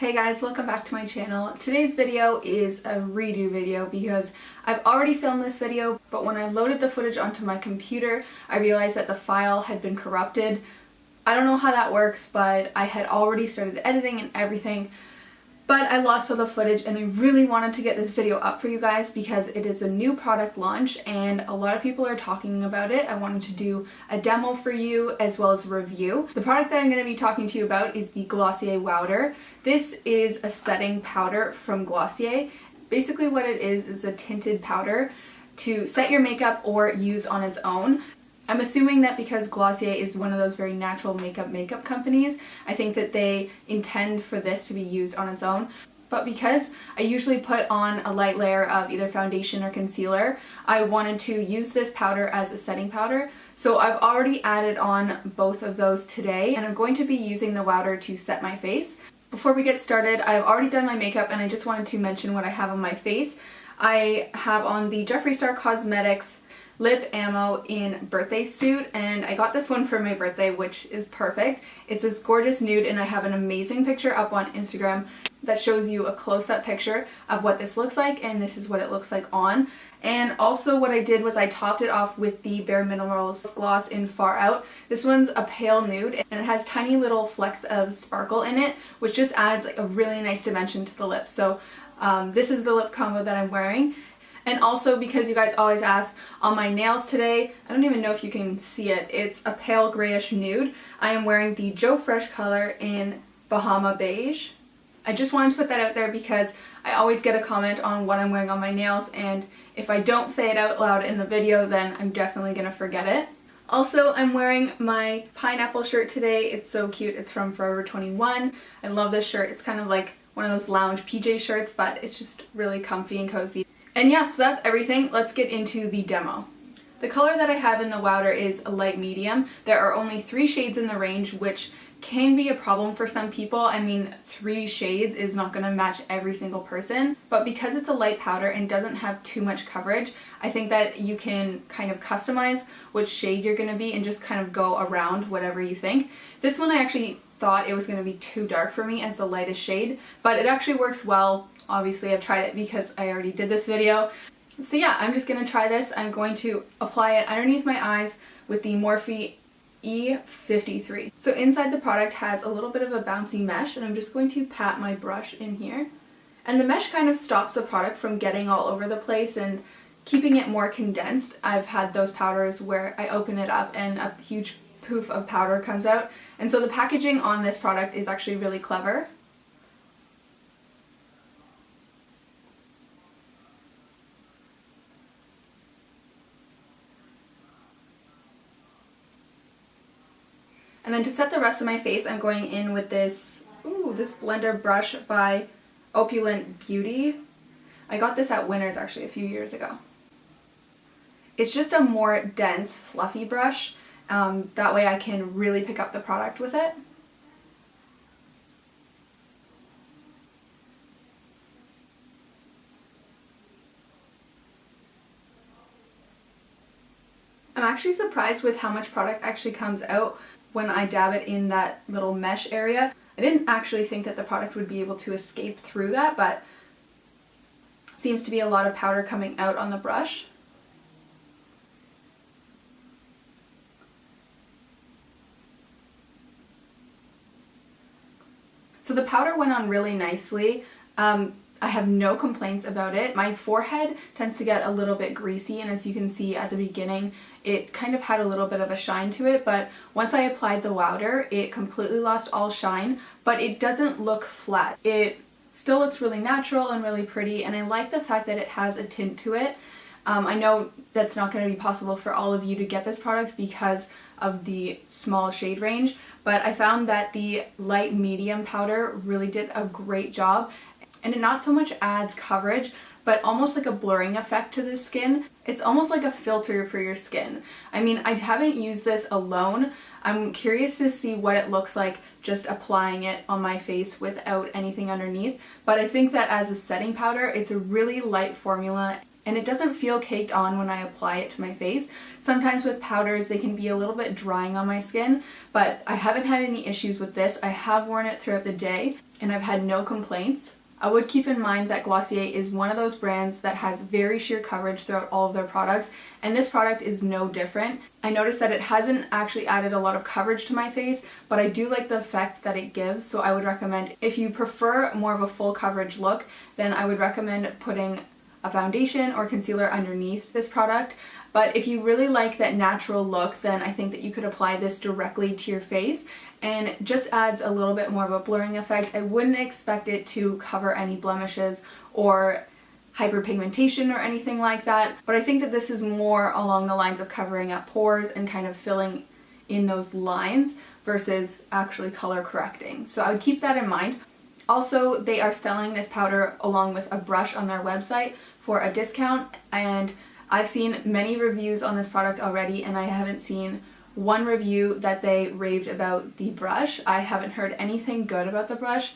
Hey guys, welcome back to my channel. Today's video is a redo video because I've already filmed this video, but when I loaded the footage onto my computer, I realized that the file had been corrupted. I don't know how that works, but I had already started editing and everything, but I lost all the footage and I really wanted to get this video up for you guys because it is a new product launch and a lot of people are talking about it. I wanted to do a demo for you as well as a review. The product that I'm going to be talking to you about is the Glossier WOWDER. This is a setting powder from Glossier. Basically what it is a tinted powder to set your makeup or use on its own. I'm assuming that because Glossier is one of those very natural makeup companies, I think that they intend for this to be used on its own. But because I usually put on a light layer of either foundation or concealer, I wanted to use this powder as a setting powder. So I've already added on both of those today, and I'm going to be using the WOWDER to set my face. Before we get started, I've already done my makeup and I just wanted to mention what I have on my face. I have on the Jeffree Star Cosmetics lip ammo in birthday suit, and I got this one for my birthday, which is perfect. It's this gorgeous nude and I have an amazing picture up on Instagram that shows you a close-up picture of what this looks like, and this is what it looks like on. And also what I did was I topped it off with the Bare Minerals gloss in Far Out. This one's a pale nude and it has tiny little flecks of sparkle in it, which just adds like a really nice dimension to the lips. So this is the lip combo that I'm wearing. And also, because you guys always ask, on my nails today, I don't even know if you can see it, it's a pale grayish nude. I am wearing the Joe Fresh color in Bahama Beige. I just wanted to put that out there because I always get a comment on what I'm wearing on my nails, and if I don't say it out loud in the video, then I'm definitely gonna forget it. Also, I'm wearing my pineapple shirt today. It's so cute. It's from Forever 21. I love this shirt. It's kind of like one of those lounge PJ shirts, but it's just really comfy and cozy. And yeah, so that's everything. Let's get into the demo. The color that I have in the WOWDER is a light medium. There are only 3 shades in the range, which can be a problem for some people. I mean, 3 shades is not going to match every single person, but because it's a light powder and doesn't have too much coverage, I think that you can kind of customize which shade you're going to be and just kind of go around whatever you think. This one I actually thought it was going to be too dark for me as the lightest shade, but it actually works well. Obviously I've tried it because I already did this video. So yeah, I'm just going to try this. I'm going to apply it underneath my eyes with the Morphe E53. So inside the product has a little bit of a bouncy mesh, and I'm just going to pat my brush in here. And the mesh kind of stops the product from getting all over the place and keeping it more condensed. I've had those powders where I open it up and a huge poof of powder comes out. And so the packaging on this product is actually really clever. And then to set the rest of my face, I'm going in with this blender brush by Opulent Beauty. I got this at Winners actually a few years ago. It's just a more dense, fluffy brush. That way I can really pick up the product with it. I'm actually surprised with how much product actually comes out when I dab it in that little mesh area. I didn't actually think that the product would be able to escape through that, but seems to be a lot of powder coming out on the brush. So the powder went on really nicely. I have no complaints about it. My forehead tends to get a little bit greasy, and as you can see at the beginning, it kind of had a little bit of a shine to it, but once I applied the WOWDER, it completely lost all shine, but it doesn't look flat. It still looks really natural and really pretty, and I like the fact that it has a tint to it. I know that's not going to be possible for all of you to get this product because of the small shade range, but I found that the light medium powder really did a great job, and it not so much adds coverage, but almost like a blurring effect to the skin. It's almost like a filter for your skin. I mean, I haven't used this alone. I'm curious to see what it looks like just applying it on my face without anything underneath, but I think that as a setting powder, it's a really light formula and it doesn't feel caked on when I apply it to my face. Sometimes with powders they can be a little bit drying on my skin, but I haven't had any issues with this. I have worn it throughout the day and I've had no complaints. I would keep in mind that Glossier is one of those brands that has very sheer coverage throughout all of their products, and this product is no different. I noticed that it hasn't actually added a lot of coverage to my face, but I do like the effect that it gives, so I would recommend, if you prefer more of a full coverage look, then I would recommend putting a foundation or concealer underneath this product. But if you really like that natural look, then I think that you could apply this directly to your face, and it just adds a little bit more of a blurring effect. I wouldn't expect it to cover any blemishes or hyperpigmentation or anything like that, but I think that this is more along the lines of covering up pores and kind of filling in those lines versus actually color correcting. So I would keep that in mind. Also, they are selling this powder along with a brush on their website for a discount, and I've seen many reviews on this product already, and I haven't seen one review that they raved about the brush. I haven't heard anything good about the brush.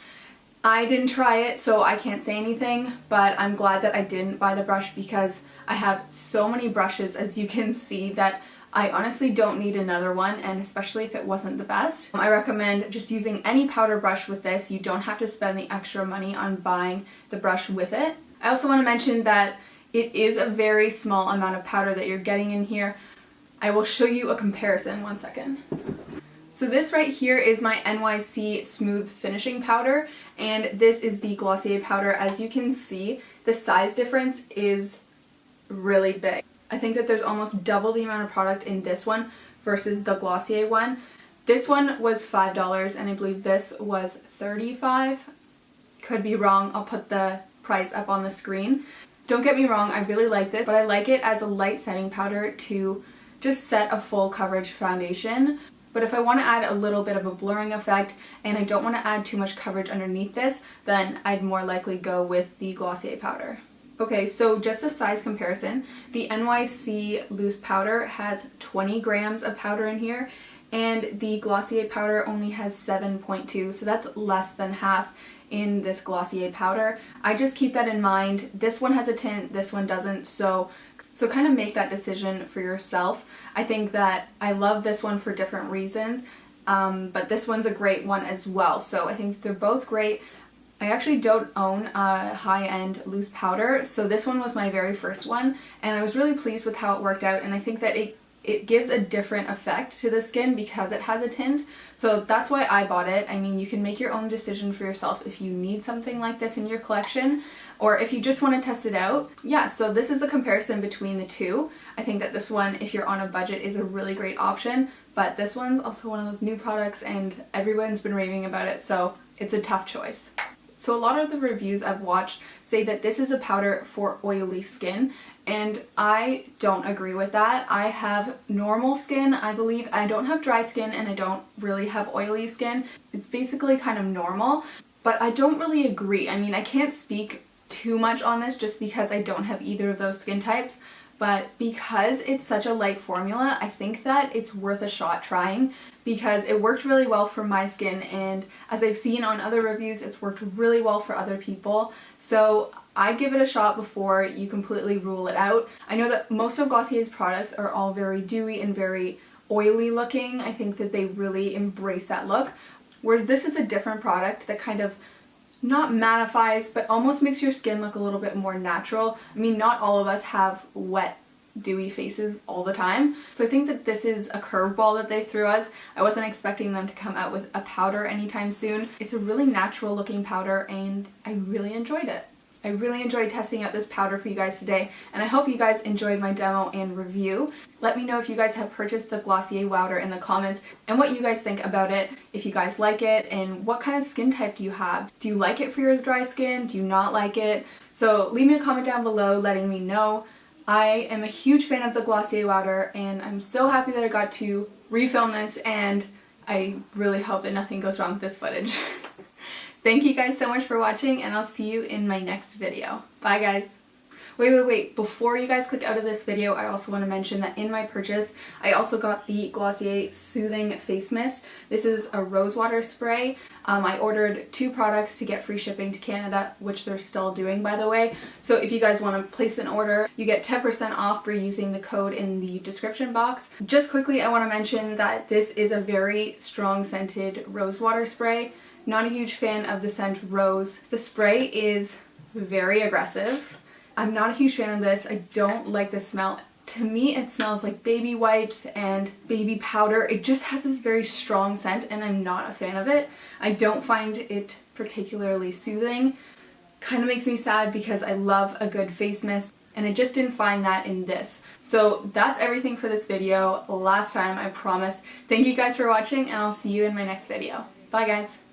I didn't try it, so I can't say anything, but I'm glad that I didn't buy the brush because I have so many brushes, as you can see, that I honestly don't need another one, and especially if it wasn't the best. I recommend just using any powder brush with this. You don't have to spend the extra money on buying the brush with it. I also want to mention that it is a very small amount of powder that you're getting in here. I will show you a comparison, one second. So this right here is my NYC Smooth Finishing Powder, and this is the Glossier powder. As you can see, the size difference is really big. I think that there's almost double the amount of product in this one versus the Glossier one. This one was $5 and I believe this was $35. Could be wrong, I'll put the price up on the screen. Don't get me wrong, I really like this, but I like it as a light setting powder to just set a full coverage foundation. But if I want to add a little bit of a blurring effect and I don't want to add too much coverage underneath this, then I'd more likely go with the Glossier powder. Okay, so just a size comparison, the NYC loose powder has 20 grams of powder in here, and the Glossier powder only has 7.2, so that's less than half in this Glossier powder. I just keep that in mind. This one has a tint, this one doesn't, so kind of make that decision for yourself. I think that I love this one for different reasons, but this one's a great one as well, so I think they're both great. I actually don't own a high-end loose powder, so this one was my very first one, and I was really pleased with how it worked out, and I think that it gives a different effect to the skin because it has a tint, so that's why I bought it. I mean, you can make your own decision for yourself if you need something like this in your collection, or if you just want to test it out. Yeah, so this is the comparison between the two. I think that this one, if you're on a budget, is a really great option, but this one's also one of those new products and everyone's been raving about it, so it's a tough choice. So a lot of the reviews I've watched say that this is a powder for oily skin, and I don't agree with that. I have normal skin, I believe. I don't have dry skin and I don't really have oily skin. It's basically kind of normal, but I don't really agree. I mean, I can't speak too much on this just because I don't have either of those skin types, but because it's such a light formula, I think that it's worth a shot trying because it worked really well for my skin, and as I've seen on other reviews, it's worked really well for other people. So I'd give it a shot before you completely rule it out. I know that most of Glossier's products are all very dewy and very oily looking. I think that they really embrace that look, whereas this is a different product that kind of not mattifies, but almost makes your skin look a little bit more natural. I mean, not all of us have wet, dewy faces all the time, so I think that this is a curveball that they threw us. I wasn't expecting them to come out with a powder anytime soon. It's a really natural looking powder and I really enjoyed it. I really enjoyed testing out this powder for you guys today, and I hope you guys enjoyed my demo and review. Let me know if you guys have purchased the Glossier WOWDER in the comments and what you guys think about it, if you guys like it, and what kind of skin type do you have? Do you like it for your dry skin? Do you not like it? So leave me a comment down below letting me know. I am a huge fan of the Glossier WOWDER and I'm so happy that I got to refilm this, and I really hope that nothing goes wrong with this footage. Thank you guys so much for watching, and I'll see you in my next video. Bye guys! Wait, before you guys click out of this video, I also want to mention that in my purchase, I also got the Glossier Soothing Face Mist. This is a rosewater spray. I ordered 2 products to get free shipping to Canada, which they're still doing, by the way. So if you guys want to place an order, you get 10% off for using the code in the description box. Just quickly, I want to mention that this is a very strong scented rosewater spray. Not a huge fan of the scent Rose. The spray is very aggressive. I'm not a huge fan of this. I don't like the smell. To me, it smells like baby wipes and baby powder. It just has this very strong scent and I'm not a fan of it. I don't find it particularly soothing. Kind of makes me sad because I love a good face mist and I just didn't find that in this. So that's everything for this video. Last time, I promise. Thank you guys for watching and I'll see you in my next video. Bye guys!